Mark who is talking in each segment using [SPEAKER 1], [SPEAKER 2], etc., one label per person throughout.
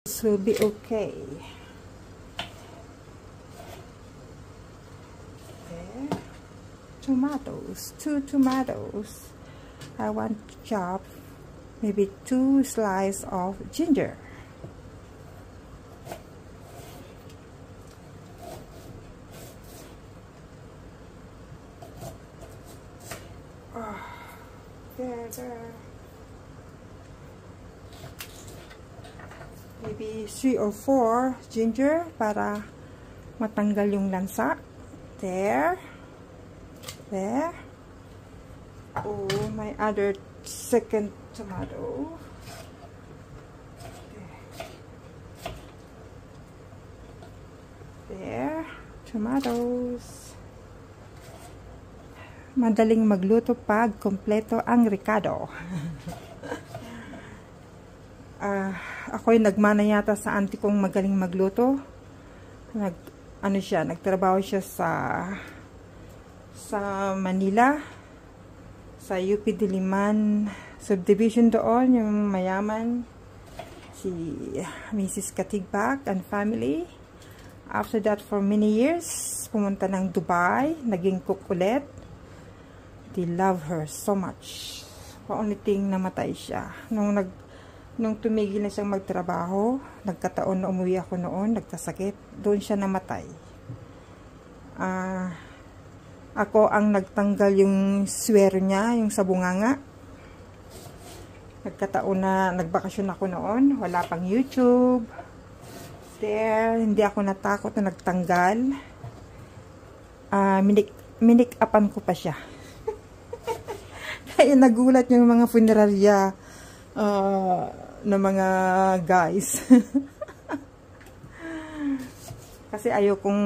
[SPEAKER 1] This will be okay. There. Tomatoes, 2 tomatoes. I want to chop maybe 2 slices of ginger. Oh, there. Maybe 3 or 4 ginger para matanggal yung lansa. There. Oh, my other second tomato. There. Tomatoes. Madaling magluto pag kompleto ang rekado. Ako'y nagmana yata sa auntie kong magaling magluto. Nagtrabaho siya sa Manila, sa UP Diliman subdivision doon, yung mayaman, si Mrs. Katigbak and family. After that, for many years, pumunta ng Dubai, naging cook ulit. They love her so much. Only thing, namatay siya. Nung tumigil na siyang magtrabaho, nagkataon na umuwi ako noon, nagkasakit, doon siya namatay. Ako ang nagtanggal yung swero niya, yung sa bunganga. Nagkataon na nagbakasyon ako noon, wala pang YouTube. There, hindi ako natakot na nagtanggal. Minik-apan ko pa siya. Kaya nagulat yung mga funeraria na mga guys. Kasi ayokong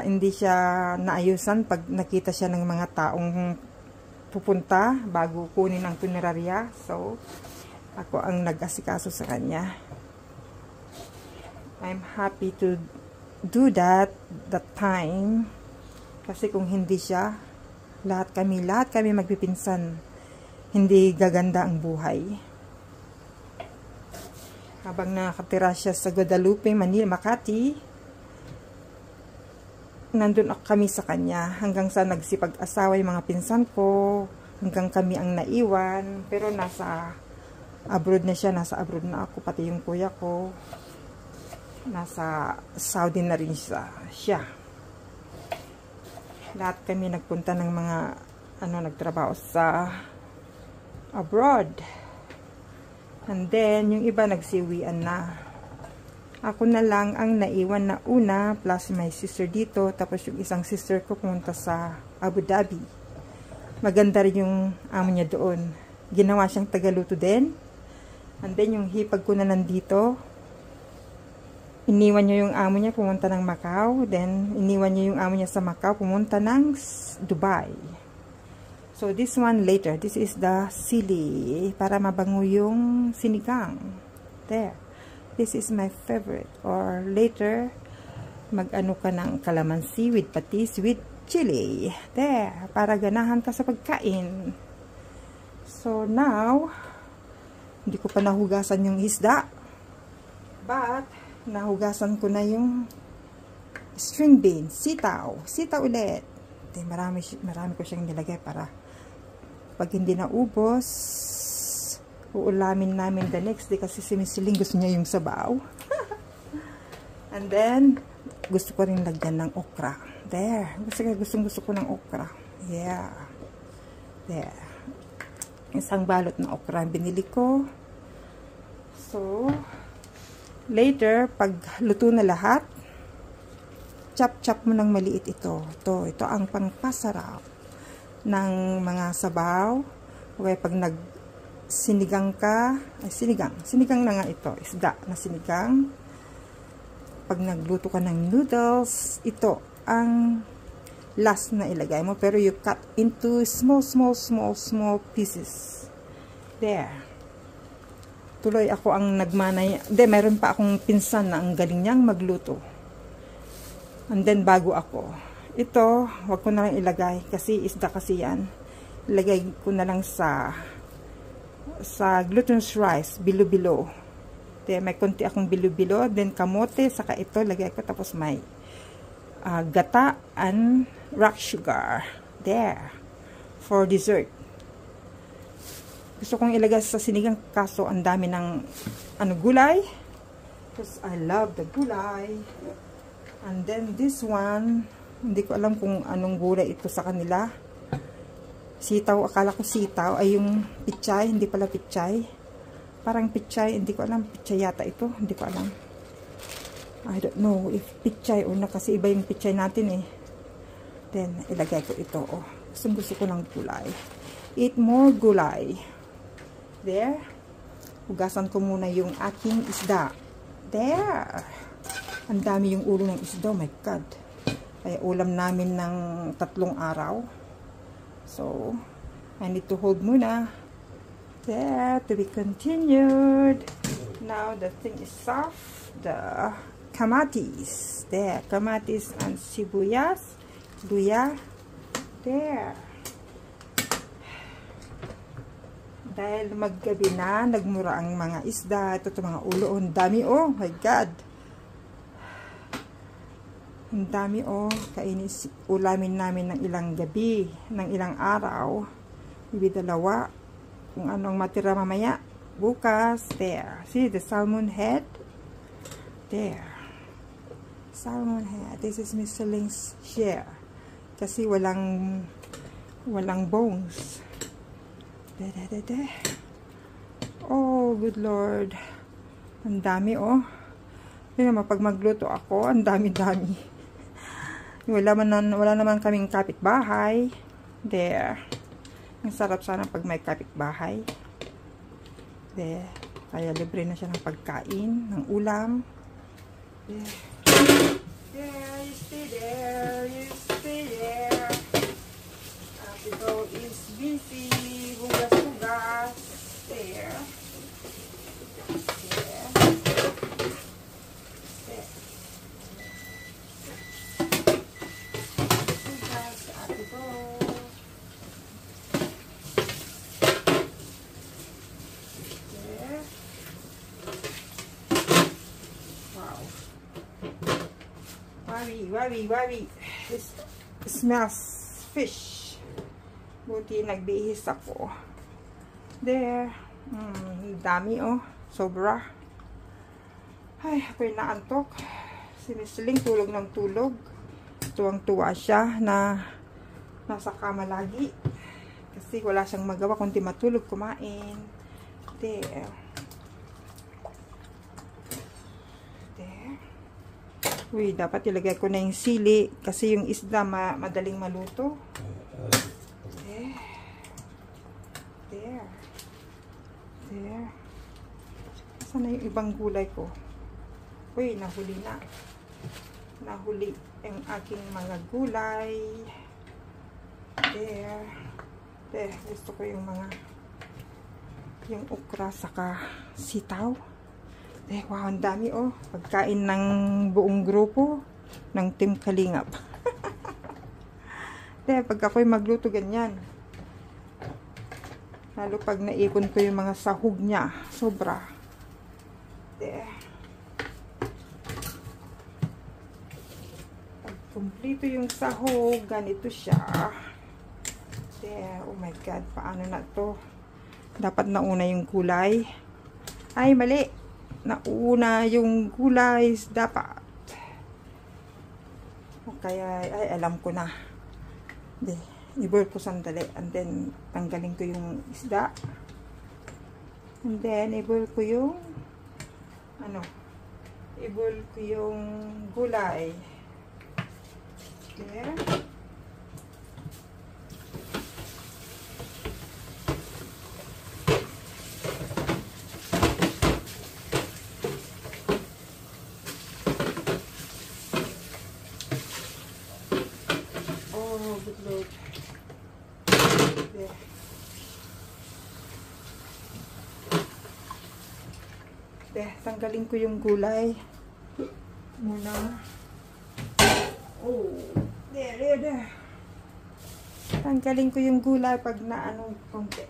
[SPEAKER 1] hindi siya naayusan pag nakita siya ng mga taong pupunta bago kunin ang punerarya. So, ako ang nag-asikaso sa kanya. I'm happy to do that time. Kasi kung hindi siya, lahat kami magpipinsan. Hindi gaganda ang buhay. Habang nakatira siya sa Guadalupe, Manila, Makati, nandun kami sa kanya. Hanggang sa nagsipag-asawa yung mga pinsan ko, hanggang kami ang naiwan. Pero nasa abroad na siya, nasa abroad na ako, pati yung kuya ko. Nasa Saudi na rin siya. Lahat kami nagpunta ng mga, nagtrabaho sa abroad. And then, yung iba nagsiwian na. Ako na lang ang naiwan na una, plus my sister dito. Tapos yung isang sister ko pumunta sa Abu Dhabi. Maganda rin yung amo niya doon. Ginawa siyang tagaluto din. And then, yung hipag ko na nandito. Iniwan niya yung amo niya, pumunta ng Macau. Then, iniwan niya yung amo niya sa Macau, pumunta ng Dubai. So, this one later. This is the sili. Para mabango yung sinigang. There. This is my favorite. Or later, mag-ano ka ng calamansi with patis with chili. There. Para ganahan ka sa pagkain. So, now, hindi ko pa nahugasan yung isda. But, nahugasan ko na yung string beans. Sitaw. Sitaw ulit. Marami ko siyang nilagay para pag hindi naubos, uulamin namin the next day kasi si Miss Siling gusto niya yung sabaw. And then, gusto ko rin lagyan ng okra. There. Gusto ko ng okra. Yeah. There. Isang balot ng okra ang binili ko. So, later, pag luto na lahat, chop mo ng maliit ito. Ito ang pangpasarap ng mga sabaw. Okay, pag sinigang ka, sinigang na nga ito, isda na sinigang. Pag nagluto ka ng noodles, ito ang last na ilagay mo, pero you cut into small pieces. There. Tuloy ako ang nagmanay. Mayroon pa akong pinsan na ang galing niyang magluto. And then bago ako. Ito, wag ko na lang ilagay kasi isda kasi yan. Ilagay ko na lang sa glutinous rice, bilo-bilo. Then, may konti akong bilo-bilo. Then, kamote, saka ito, lagay ko. Tapos, may gata and rock sugar. There. For dessert. Gusto kong ilagay sa sinigang, kaso ang dami ng gulay. Because I love the gulay. And then, this one, hindi ko alam kung anong gulay ito sa kanila. Sitaw, akala ko sitaw ay yung pichay, hindi pala pichay. Parang pichay, hindi ko alam, pichay yata ito, hindi ko alam. I don't know if pichay o na, kasi iba yung pichay natin eh. Then, ilagay ko ito, oh. Gusto ko ng gulay. Eat more gulay. There. Hugasan ko muna yung aking isda. There. Ang dami yung ulo ng isda, oh my God. Kaya ulam namin ng 3 araw. So, I need to hold muna. There, to be continued. Now, the thing is soft. The kamatis. There, kamatis and sibuyas. Luya. There. Dahil maggabi na, nagmura ang mga isda. Ito mga ulo. Ang dami, oh my God. Ang dami, oh, kainis, ulamin namin ng ilang gabi, ng ilang araw, dalawa, kung anong matira mamaya, bukas, there, see the salmon head, there, salmon head, this is Mr. Ling's share, kasi walang bones, oh, good Lord, ang dami, oh, yun naman, pag magluto ako, ang dami-dami. Wala naman kaming kapitbahay. There. Ang sarap sana pag may kapitbahay. There. Kaya libre na siya ng pagkain, ng ulam. There. There, you stay there. You stay there. Ito is busy. Hugas-hugas. There. There. There. Wabi. It smells fish. Buti nagbihis ako. There. Dami, oh. Sobra. Ay, ako'y naantok. Si Miss Ling tulog ng tulog. Tuwang-tuwa siya na nasa kama lagi. Kasi wala siyang magawa kundi matulog, kumain. There. Uy, dapat ilagay ko na yung sili kasi yung isda madaling maluto. There. There. There. Saan na yung ibang gulay ko? Uy, nahuli na. Nahuli ang aking mga gulay. There. There. Gusto ko yung okra saka sitaw. Eh, wow, ang dami, oh. Pagkain ng buong grupo ng Team Kalingap. Pag ako'y magluto, ganyan. Lalo pag naipon ko yung mga sahog niya. Sobra. Pag kumplito yung sahog, ganito siya. Oh my God, paano na to? Dapat nauna yung gulay. Ay, mali. Nauna yung gulay dapat. Kaya ay alam ko na. I-boil ko sandali and then tanggalin ko yung isda. And then i-boil ko yung i-boil ko yung gulay. There. Tanggalin ko yung gulay muna. Oh, there. Tanggalin ko yung gulay pag naano konti.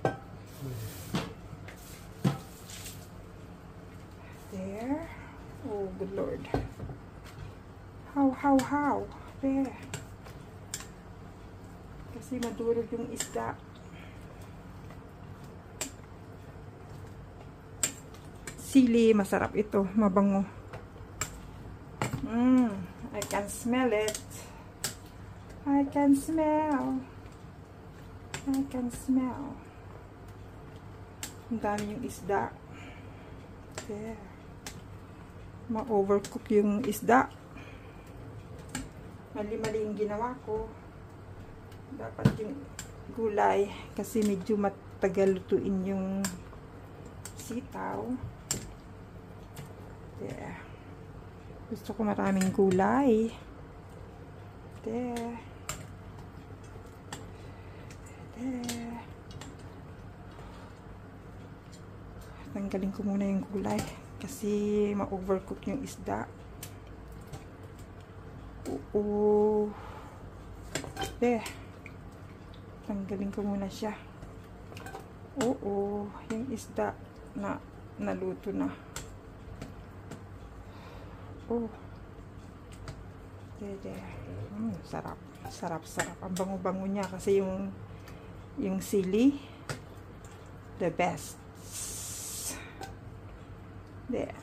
[SPEAKER 1] There. Oh, good Lord. How? There. Kasi madurog yung isda. Sili, masarap ito. Mabango. I can smell it. I can smell. Ang dami yung isda. There. Ma-overcook yung isda. Mali-mali yung ginawa ko. Dapat yung gulay kasi medyo matagal lutuin yung sitaw. There. Gusto ko maraming gulay. There. Tanggalin ko muna yung gulay kasi ma-overcook yung isda. Oo. There. Tanggalin ko muna siya. Oo. Yung isda na naluto na. Oh. There. Sarap. Ang bango-bango niya kasi yung sili, the best. There.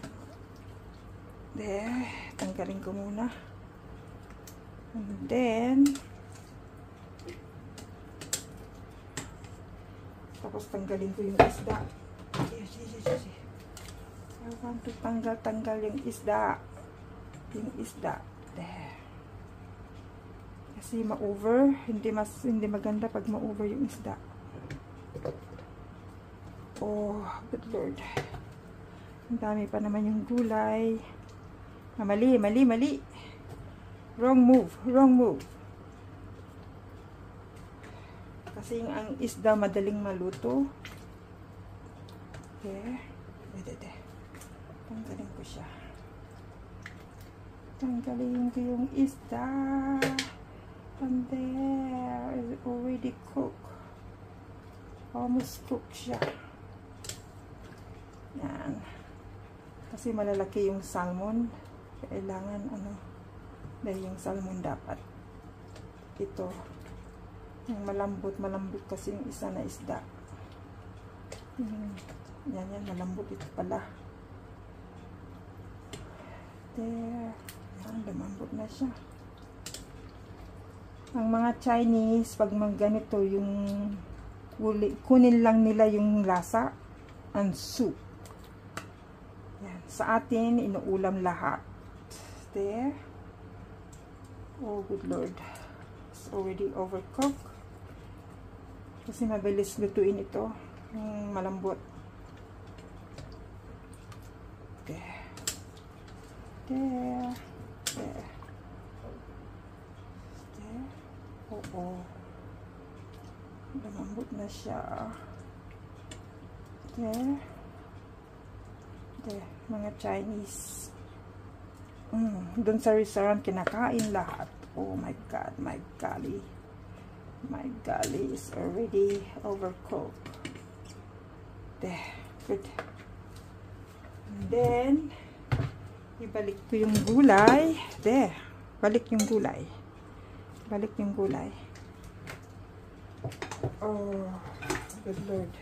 [SPEAKER 1] Tanggalin ko muna. And then, tapos tanggalin ko yung isda. I want to tanggal yung isda. There. Kasi ma-over, hindi maganda pag ma-over yung isda. Oh, good Lord. Ang dami pa naman yung gulay. Mali. Wrong move. Kasi ang isda madaling maluto. Okay. Tanggalin ko siya. Tanggalin ko yung isda. And there is already cooked. Almost cooked siya. Yan. Kasi malalaki yung salmon. Kailangan dahil yung salmon dapat ito yung malambot kasi yung isa na isda. Yan, malambot ito pala. There. Yan, lumambot na siya. Ang mga Chinese, pag ganito yung kunin lang nila yung lasa and soup. Yan. Sa atin, inuulam lahat. There. Oh, good Lord. It's already overcooked. Kasi mabilis lutuin ito. Malambot. There. Oo. Lumambot na siya. There. Mga Chinese. Doon sa restaurant, kinakain lahat. Oh my God, my golly. My golly is already overcooked. There. Good. And then, ibalik ko yung gulay. There. Balik yung gulay. Oh, good Lord.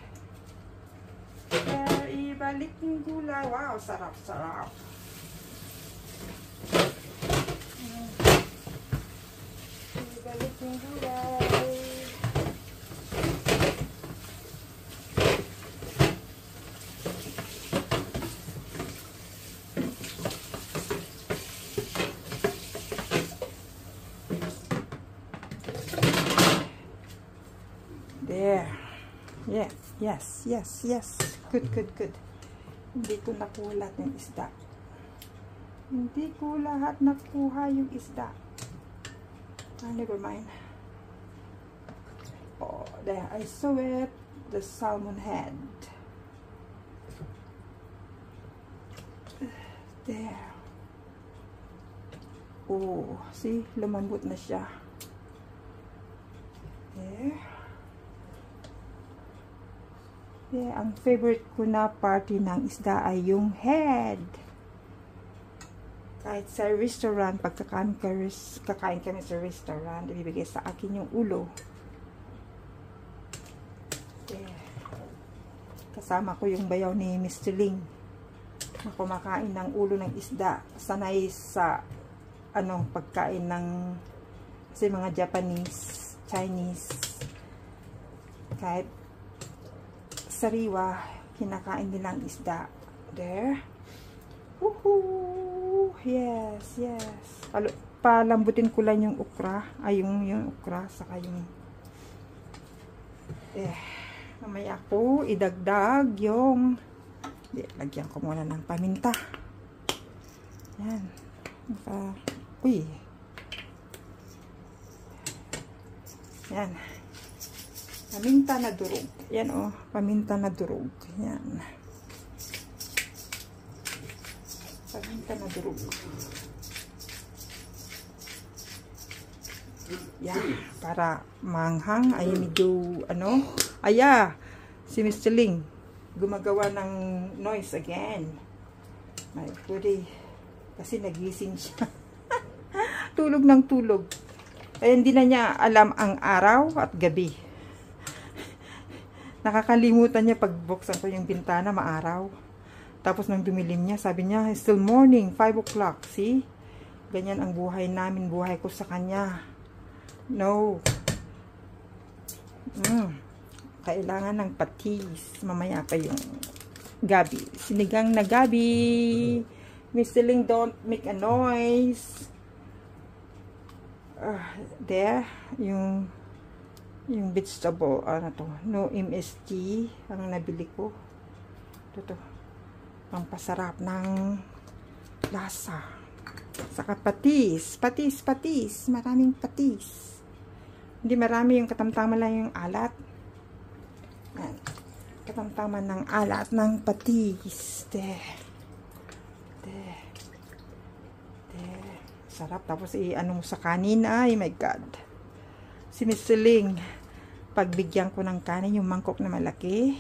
[SPEAKER 1] There, ibalik yung gulay. Wow, sarap. Ibalik yung gulay. There. Yeah. Yes. Good. Hindi ko nakuha lahat ng isda. Hindi ko lahat nakuha yung isda. Never mind. Oh, there. I saw it. The salmon head. There. Oh, see? Lumambot na siya. There. Yeah, ang favorite ko na party ng isda ay yung head. Kahit sa restaurant, pag kakain kami sa restaurant, ibibigay sa akin yung ulo. Yeah. Kasama ko yung bayaw ni Mr. Ling na kumakain ng ulo ng isda. Sanay sa pagkain ng kasi mga Japanese, Chinese, kahit sariwa, kinakain nilang isda. There. Woohoo! Yes, yes. Palambutin ko lang yung okra. Ay, yung okra, saka yung mamaya ko idagdag yung lagyan ko muna ng paminta. Yan. Uy. Yan. Paminta na durog. Yan oh, paminta na durog. Yan. Paminta na durog. Yan. Para manghang ay medyo si Mr. Ling gumagawa ng noise again. My goodie. Kasi nagising siya. Tulog ng tulog. Ay hindi na niya alam ang araw at gabi. Nakakalimutan niya pag buksan ko yung bintana, maaraw. Tapos nang dumilim niya, sabi niya, still morning, 5 o'clock. See? Ganyan ang buhay namin, buhay ko sa kanya. No. Kailangan ng patis. Mamaya pa yung gabi. Sinigang na gabi. Mr. Ling, don't make a noise. There, yung vegetable, no MSG ang nabili ko. Ito, pampasarap ng lasa. Saka patis, maraming patis. Hindi marami, yung katamtaman lang yung alat. Yan. Katamtaman ng alat ng patis. There. Sarap. Tapos mo sa kanin. Ay my God. Si Mr. Ling, pagbigyan ko ng kanin, yung mangkok na malaki.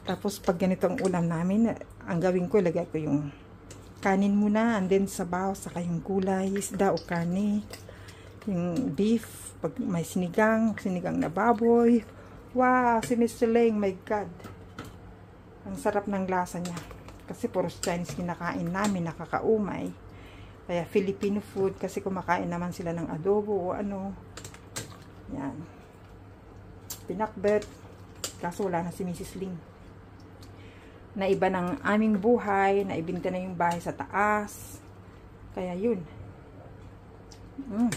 [SPEAKER 1] Tapos pag ganito ang ulam namin, ang gawin ko, ilagay ko yung kanin muna, and then sabaw, saka yung gulay, isda o karne, yung beef, pag may sinigang na baboy. Wow, si Mr. Ling, my God. Ang sarap ng lasa niya. Kasi puros Chinese kinakain namin, nakakaumay. Kaya Filipino food, kasi kumakain naman sila ng adobo o Yan. Pinakbet. Kaso wala na si Mrs. Ling. Naiba ng aming buhay, naibinta na yung bahay sa taas. Kaya yun.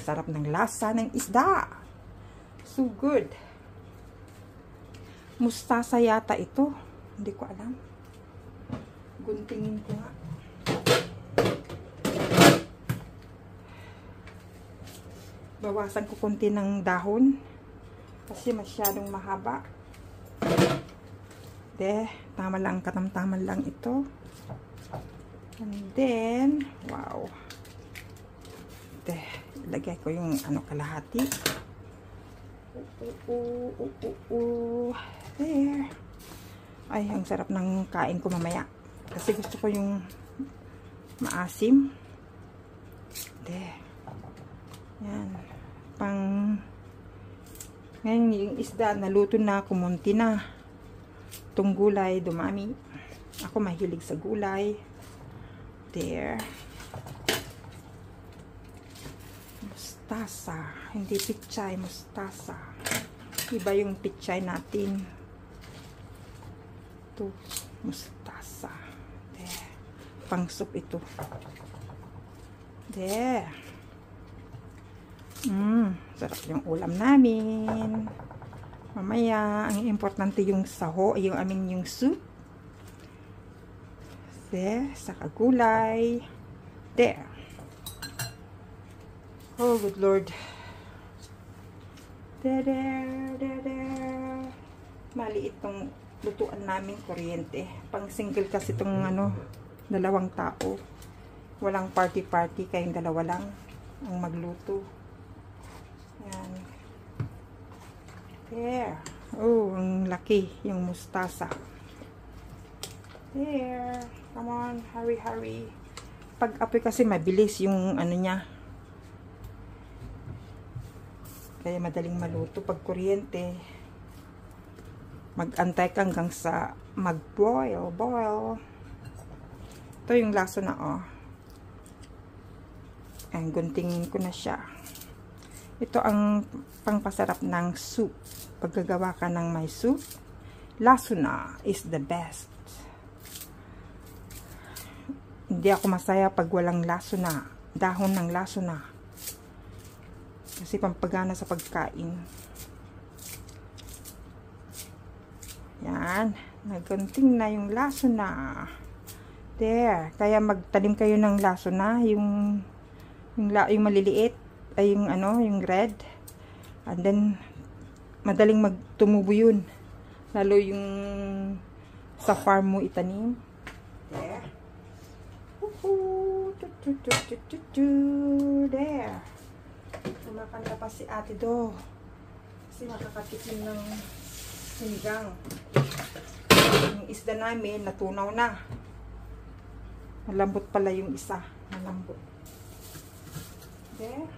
[SPEAKER 1] Sarap ng lasa ng isda. So good. Mustasa yata ito. Hindi ko alam. Guntingin ko nga. Bawasan ko konti ng dahon kasi masyadong mahaba. Tama lang, katamtaman lang ito. And then, wow. Ilagay ko yung kalahati. There. Ay, ang sarap ng kain ko mamaya. Kasi gusto ko yung maasim. Yan. Ngayon yung isda naluto na, kumunti na. Itong gulay dumami. Ako mahilig sa gulay. There. Mustasa. Hindi pichay, mustasa. Iba yung pichay natin. Ito, mustasa. There. Pang soup ito. There. Sarap yung ulam namin. Mamaya, ang importante yung yung yung soup. There, saka gulay. There. Oh, good Lord. There. Maliit tong lutuan namin, kuryente. Pang single kasi itong dalawang tao. Walang party-party, kayong dalawa lang ang magluto. Yan. There. Oh, ang laki yung mustasa. There. Come on. Hurry, hurry. Pag apoy kasi mabilis yung ano niya. Kaya madaling maluto. Pag kuryente, mag-antay ka hanggang sa mag-boil. Boil. Ito yung laso na, oh. Ayan, guntingin ko na siya. Ito ang pangpasarap ng soup. Pag gagawa ka ng may soup, laso na is the best. Hindi ako masaya pag walang laso na. Dahon ng laso na. Kasi pampagana sa pagkain. Yan. Nagunting na yung laso na. There. Kaya magtanim kayo ng laso na. Yung maliliit. Ay yung ano, yung red. And then, madaling magtumubo yun. Lalo yung sa farm mo itanim. There. There. Kumakanta pa si ate do. Kasi makakatikim ng sinigang. Yung isda namin, natunaw na. Malambot pala yung isa. Malambot. There.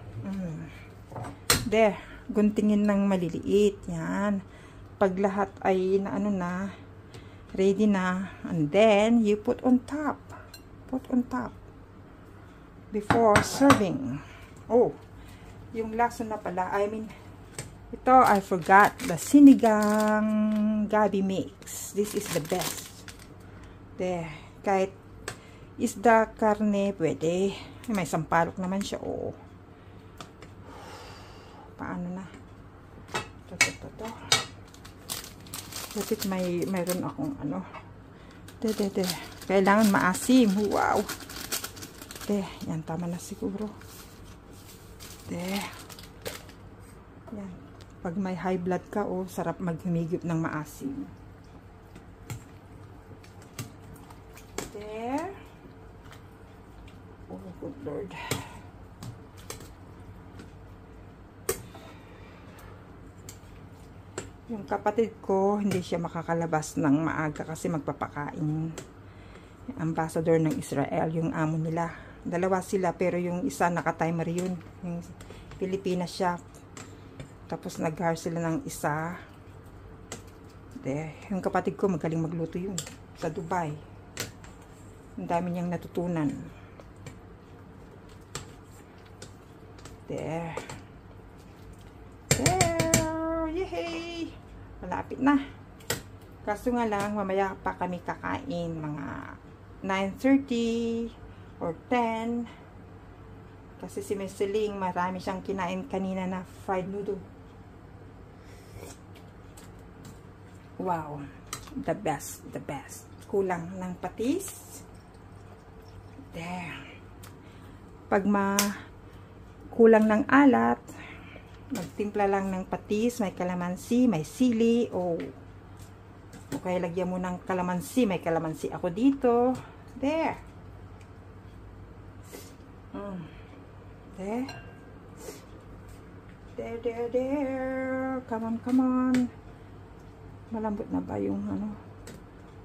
[SPEAKER 1] There. Guntingin ng maliliit. Yan. Pag lahat ay na ano na, ready na. And then, you put on top. Put on top. Before serving. Oh. Yung laso na pala. I mean, ito, I forgot. The sinigang gabi mix. This is the best. There. Kahit isda, karne, pwede. May sampalok naman siya. Oo. Paano na? Ito. Bakit mayroon akong ano. De. Kailangan maasim. Wow. Yan, tama na siguro. Yan. Pag may high blood ka, oh, sarap maghumigip ng maasim. There. Oh, good Lord. Yung kapatid ko, hindi siya makakalabas ng maaga kasi magpapakain. Ambassador ng Israel, yung amo nila. Dalawa sila, pero yung isa naka-timer yun. Yung Pilipinas siya. Tapos nag-hire sila ng isa. Yung kapatid ko, magaling magluto yun. Sa Dubai. Ang dami niyang natutunan. There. Yehey! Malapit na. Kaso nga lang, mamaya pa kami kakain. Mga 9:30 or 10. Kasi si Miss Celine, marami siyang kinain kanina na fried noodle. Wow. The best. The best. Kulang ng patis. There. Pag kulang ng alat, magtimpla lang ng patis, may kalamansi, may sili, o kaya lagyan mo ng kalamansi, may kalamansi ako dito. There. There. Come on. Malambot na ba yung ano?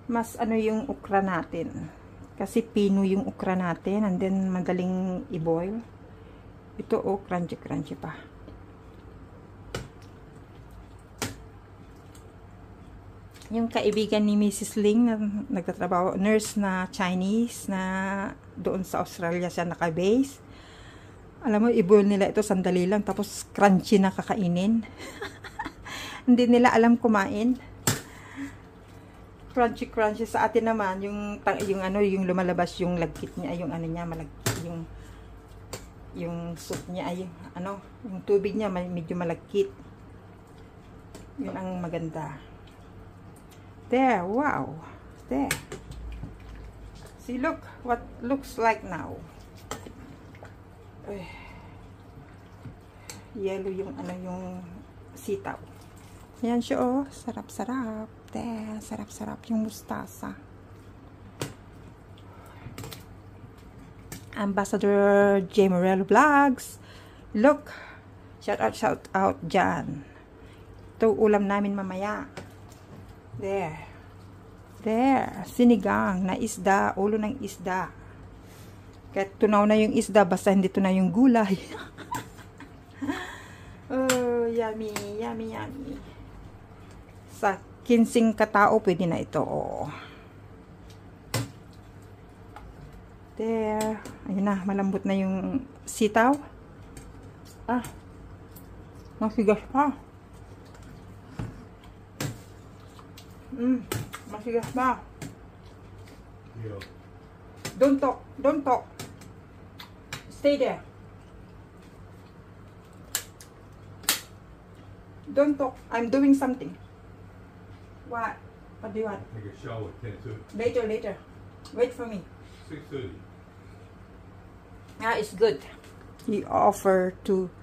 [SPEAKER 1] Mas ano yung ukra natin. Kasi pino yung ukra natin, and then madaling i-boil. Ito, oh, crunchy pa. Yung kaibigan ni Mrs. Ling na nagtatrabaho, nurse na Chinese na doon sa Australia siya naka-base. Alam mo, i-boil nila ito sandali lang, tapos crunchy na kakainin. Hindi nila alam kumain. Crunchy sa atin naman, yung lumalabas yung lagkit niya, yung ano niya, malagkit, yung soup niya, ay yung tubig niya medyo malagkit. Yun ang maganda. There, wow. There. See, look what looks like now. Yellow yung yung sitaw. Yan siya, oh. Sarap-sarap. There, sarap-sarap yung mustasa. Ambassador J. Morello Vlogs. Look. Shout out dyan. Ito ulam namin mamaya. There. There, sinigang na isda, ulo ng isda. Kahit tunaw na yung isda, basta hindi tunaw yung gulay. Oh, yummy, yummy, yummy. Sa 15 katao, pwede na ito. Oh. There. Ayun na, malambot na yung sitaw. Ah, masigas pa. Masigas pa.
[SPEAKER 2] Yeah.
[SPEAKER 1] Don't talk. Don't talk. Stay there. Don't talk. I'm doing something. What? What do you want?
[SPEAKER 2] Take a shower at 10:30.
[SPEAKER 1] Later, later. Wait for me.
[SPEAKER 2] 6:30.
[SPEAKER 1] Ah, it's good. He offered to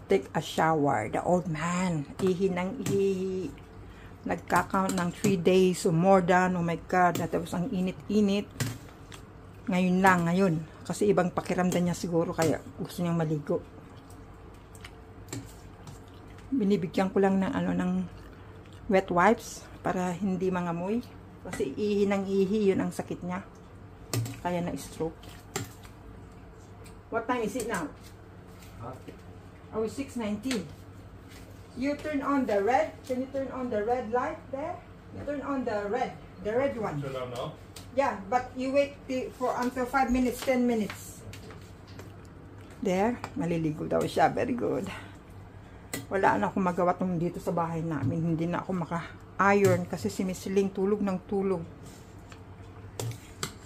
[SPEAKER 1] take a shower. The old man. Ihi ng ihi. Nagka-count ng 3 days or more than. Oh my God. Tapos ang init-init. Ngayon lang, ngayon. Kasi ibang pakiramdam niya siguro. Kaya gusto niyang maligo. Binibigyan ko lang ng ng wet wipes. Para hindi mangamoy. Kasi ihi ng ihi. Yun ang sakit niya. Kaya na-stroke. What time is it now?
[SPEAKER 2] Huh?
[SPEAKER 1] Oh, 6:19. You turn on the red. Can you turn on the red light there? You turn on the red one.
[SPEAKER 2] Turn on now.
[SPEAKER 1] Yeah, but you wait for until 5 minutes, 10 minutes. There, maliligo daw siya. Very good. Wala na akong magawa tong dito sa bahay namin. Hindi na ako maka-iron kasi si Miss Ling tulog ng tulog.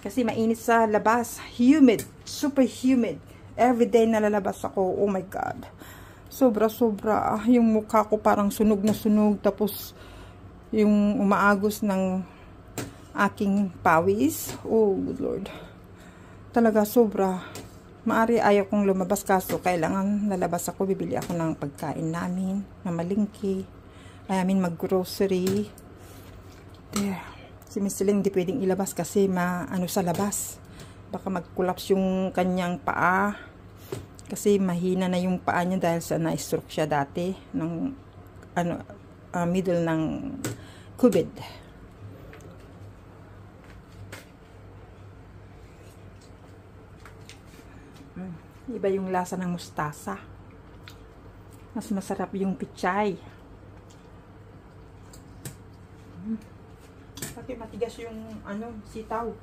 [SPEAKER 1] Kasi mainit sa labas. Humid. Super humid. Everyday nalalabas ako. Oh my God. Sobra-sobra. Yung mukha ko parang sunog na sunog. Tapos, yung umaagos ng aking pawis. Oh, good Lord. Talaga, sobra. Maari ayaw kong lumabas kaso. Kailangan lalabas ako. Bibili ako ng pagkain namin. Na malingki. Ayamin mag-grocery. There. Si Miss Ling di pwedeng ilabas kasi maano sa labas. Baka mag-collapse yung kanyang paa. Kasi mahina na yung paa niya dahil sa na-stroke siya dati ng middle ng COVID. Iba yung lasa ng mustasa. Mas masarap yung pichay. Kasi matigas yung sitaw.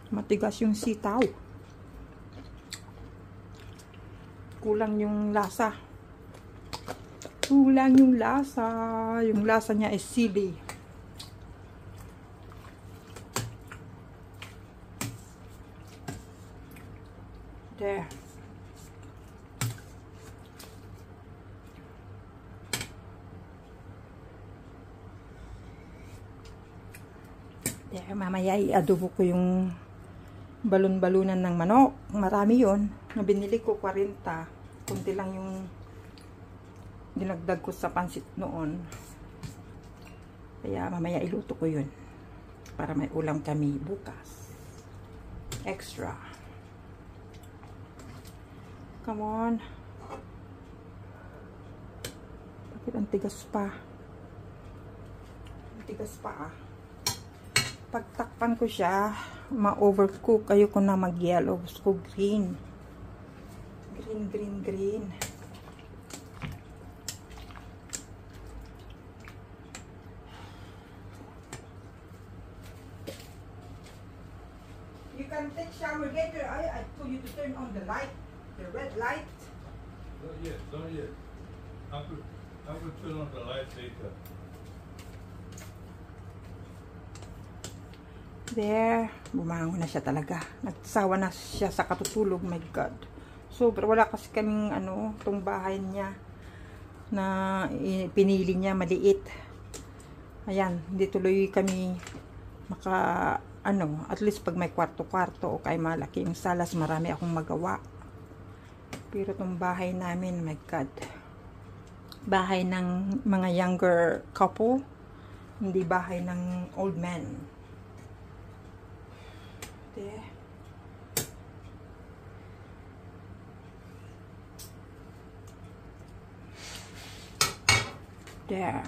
[SPEAKER 1] Matigas yung sitaw. Kulang yung lasa. Kulang yung lasa. Yung lasa niya is sili. There. There, mamaya i-adobo ko yung balon-balunan ng manok. Marami yon. Nabinili ko 40. Kunti lang yung dinagdag ko sa pansit noon. Kaya mamaya iluto ko yun. Para may ulam kami bukas. Extra. Come on. Bakit ang tigas pa? Ang tigas pa ah. Pagtakpan ko siya, ma-overcook. Ayoko na mag-yellow. Gusto ko green. Green, green, green. You can take shower later. I told you to turn on the light. The red light.
[SPEAKER 2] Not yet, not yet. I could turn on the light later.
[SPEAKER 1] There, bumangon na siya talaga. Nagsawa na siya sa katutulog. My God. Sobra, wala kasi kaming tong bahay niya na pinili niya maliit. Ayan, hindi tuloy kami at least pag may kwarto-kwarto o kay malaki yung salas, marami akong magawa. Pero tong bahay namin, my God. Bahay ng mga younger couple, hindi bahay ng old man. There.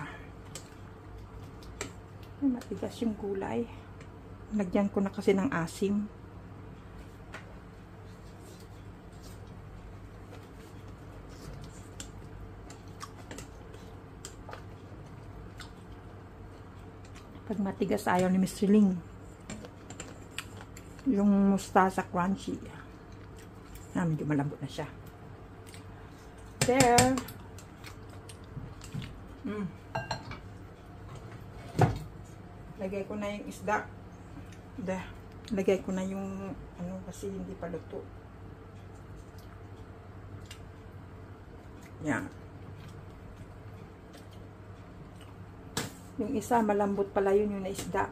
[SPEAKER 1] Ay, matigas yung gulay. Lagyan ko na kasi ng asim. Pag matigas, ayaw ni Miss Ling. Yung mustasa crunchy. Medyo malambot na siya. There. Lagay ko na yung isda. Lagay ko na yung ano kasi hindi pa luto. Yan. Yung isa malambot pala yun yung naisda.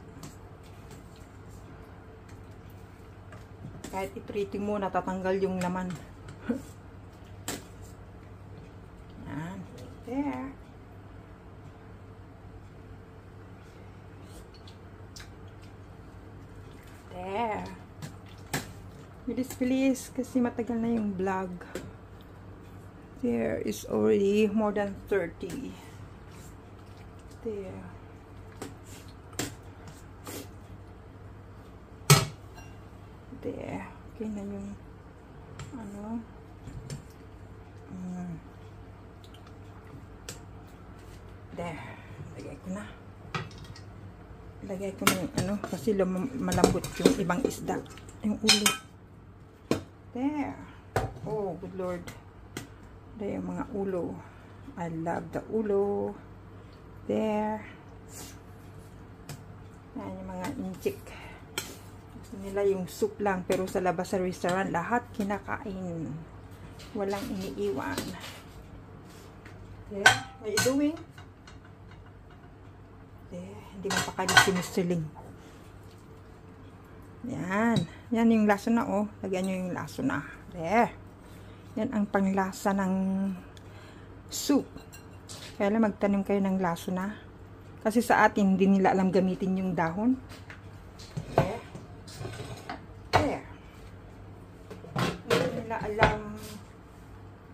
[SPEAKER 1] Kahit ipriting mo, natatanggal yung laman. Yan. There. There. Bilis-bilis kasi matagal na yung vlog. There is already more than 30. There. There. Okay na yung ano. There. Lagay ko na. Lagay ko na yung ano kasi malambot yung ibang isda. Yung ulo. There. Oh, good Lord. There yung mga ulo. I love the ulo. There. Yan yung mga inchik. Gusto nila yung soup lang, pero sa labas sa restaurant, lahat kinakain. Walang iniiwan. There. What are you doing? There. Hindi mapakalit si Mr. Ling. Yan. Yan yung laso na, oh. Lagyan nyo yung laso na. There. Yan ang panglasa ng soup. Kaya lang magtanim kayo ng laso na. Kasi sa atin, hindi nila alam gamitin yung dahon. There. There. Hindi nila alam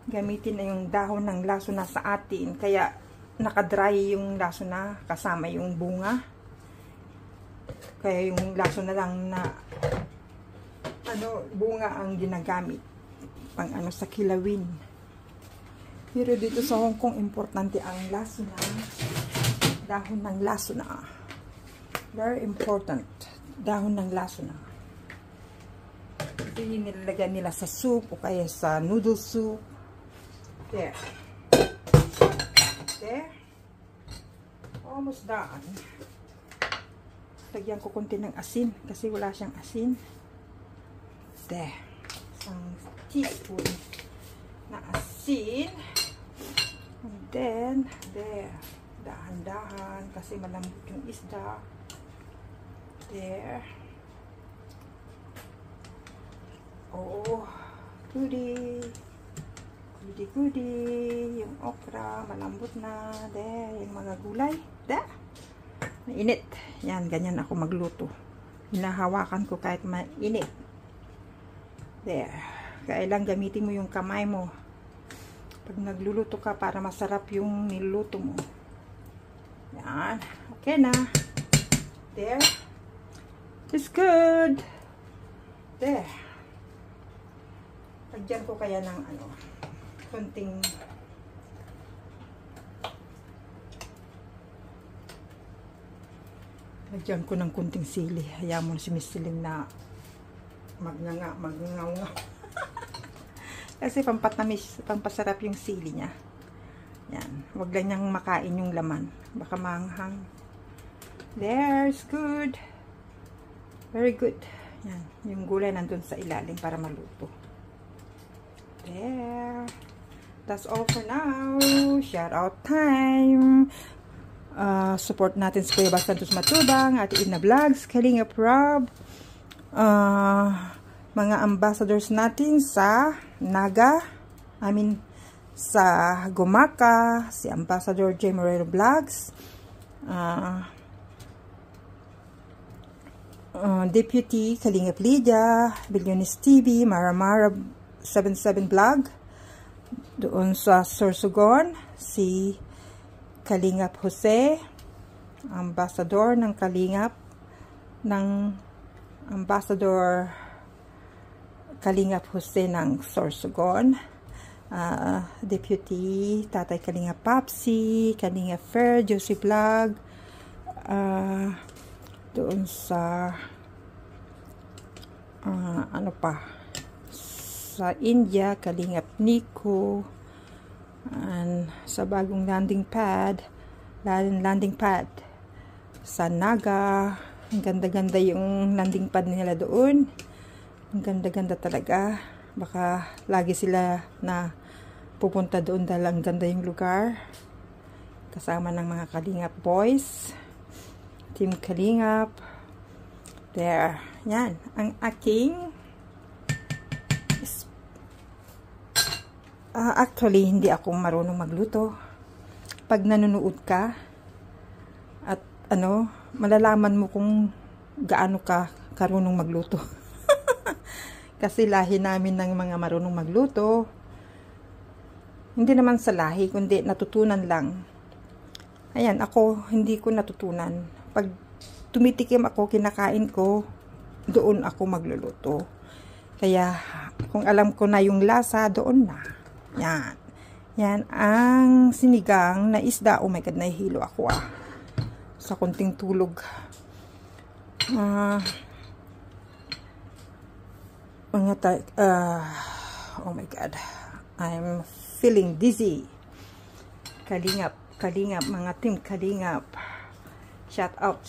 [SPEAKER 1] gamitin na yung dahon ng laso na sa atin. Kaya nakadry yung laso na kasama yung bunga. Kaya yung laso na lang na ano, bunga ang ginagamit pang ano sa kilawin. Pero dito sa Hong Kong, importante ang laso na. Dahon ng laso na. Very important. Dahon ng laso na. Ito yung nilalagyan nila sa soup o kaya sa noodle soup. There. There. Almost done. Lagyan ko konti ng asin kasi wala siyang asin. There. Isang teaspoon na asin. And then, there. Dahan-dahan kasi malambot yung isda. There. Oh, goodie. Goodie. Yung okra, malambot na. There, yung mga gulay. There. Mainit. Yan, ganyan ako magluto. Hinahawakan ko kahit mainit. There. Kailang gamitin mo yung kamay mo pag nagluluto ka para masarap yung niluluto mo. Yan. Okay na. There. It's good. There. Lagyan ko kaya ng ano, konting lagyan ko ng konting sili. Hayaan mo si Miss Ling na magngangaw. Kasi pampatamis, pampasarap yung sili niya. Yan. Huwag lang niyang makain yung laman. Baka maanghang. There's good. Very good. Yan. Yung gulay nandun sa ilalim para maluto. There. That's all for now. Shout out time. Support natin si Kuya Bas Santos Matubang, Ate Edna Vlogs, Kalinga Prab, mga ambassadors natin sa Naga, sa Gumaka, si Ambassador J. Moreno Vlogs, Deputy Kalinga Lydia, Billionis TV, Maramara 77 Vlog, doon sa Sorsogon, si Kalingap Jose, ambassador ng Kalingap, ng Ambassador Kalingap Jose ng Sorsogon, Deputy Tatay Kalingap Papsi, Kalingap Fair, Josie Vlog, doon sa ano pa, sa India, Kalingap Nico, and sa bagong landing pad sa Naga. Ang ganda-ganda yung landing pad nila doon. Ang ganda-ganda talaga. Baka lagi sila na pupunta doon dahil ang ganda yung lugar. Kasama ng mga Kalingap boys, Team Kalingap. There. Yan. Ang aking actually, hindi ako marunong magluto. Pag nanonood ka at malalaman mo kung gaano ka karunong magluto. Kasi lahi namin ng mga marunong magluto. Hindi naman sa lahi, kundi natutunan lang. Ayan, ako, hindi ko natutunan. Pag tumitikim ako, kinakain ko, doon ako magluluto. Kaya, kung alam ko na yung lasa, doon na. Yan. Yan ang sinigang na isda. Oh my God, nahihilo ako sa konting tulog. Oh my God. I'm feeling dizzy. Kalingap, mga Team Kalingap. Shout out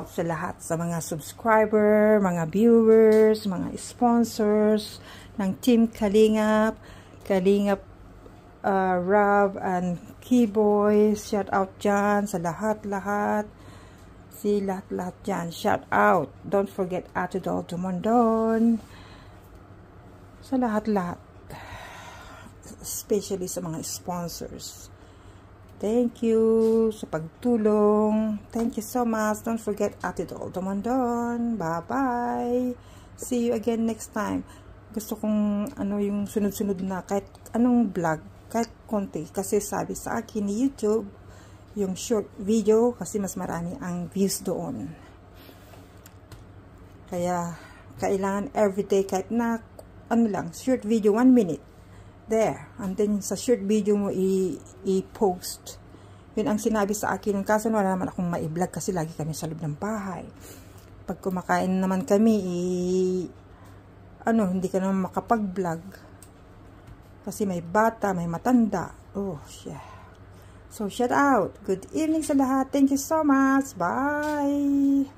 [SPEAKER 1] sa lahat, sa mga subscriber, mga viewers, mga sponsors ng Team Kalingap. Kalingap Rob and Keyboys, shout out dyan sa lahat-lahat. Si lahat-lahat dyan, shout out. Don't forget Ate Dol Dumondon. Sa lahat-lahat. Especially sa mga sponsors. Thank you sa pagtulong. Thank you so much. Don't forget Ate Dol Dumondon. Bye-bye. See you again next time. Gusto kong yung sunod-sunod na kahit anong vlog, kahit konti, kasi sabi sa akin ni YouTube yung short video kasi mas marami ang views doon. Kaya kailangan everyday kahit na lang, short video 1 minute there, and then sa short video mo i-post. Yun ang sinabi sa akin. Kaso wala naman akong ma-vlog kasi lagi kami sa loob ng bahay. Pag kumakain naman kami hindi ka naman makapag-vlog. Kasi may bata, may matanda. Oh, yeah. So, shout out. Good evening sa lahat. Thank you so much. Bye. Bye-bye.